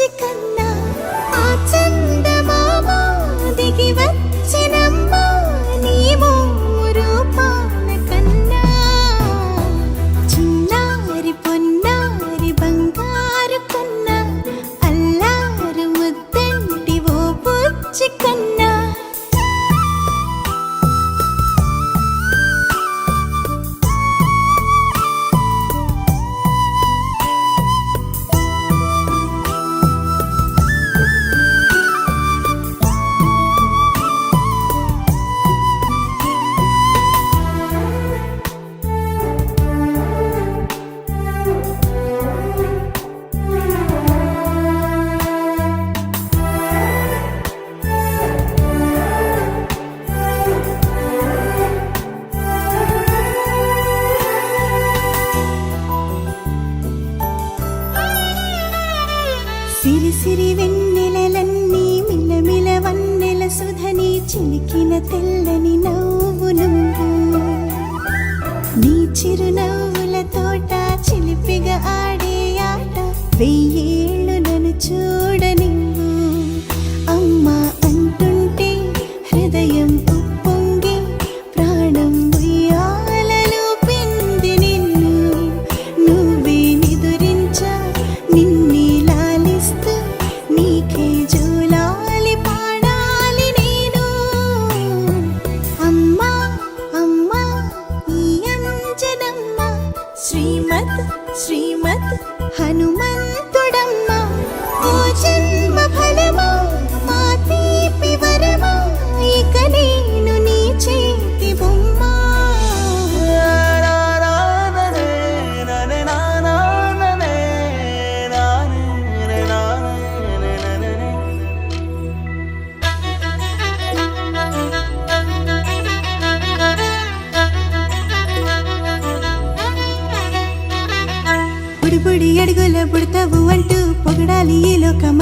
బుజ్జి కన్నా ఆ చందమామ దిగి వచ్చినమ్మా నీ రూపాల కన్నా చిన్నారి పొన్నారి బంగారు కన్నా అల్లారు ముద్దంటి ఓ బుజ్జి కన్నా సిరి సిరి వెన్నెలలన్నీ మిలమిల వన్నెల సుధని చిలికిన తెల్లని నవ్వు నువ్వు నీ చిరునవ్వుల తోట చిలిపిగా ఆడే ఆట వెయ్యేళ్ళు నన్ను చూడనివ్వు అమ్మా అంటుంటే హృదయం ఉప్పొంగి ప్రాణం ఉయ్యాలలో పింది నిన్ను నువ్వే నిదురించా నిన్నే నీకే జోలాలి పాడాలి నేను అమ్మా అమ్మా ఈ అంజనమ్మ శ్రీమత్ శ్రీమత్ హనుమంతుడమ్మ ఓ జన్మ ఫలమా మా తీపి వరమా ఇక నేను నీ చేతి బొమ్మ బుడి బుడి అడుగుల బుడతావు అంటూ పొగడాలి ఈ లోకమ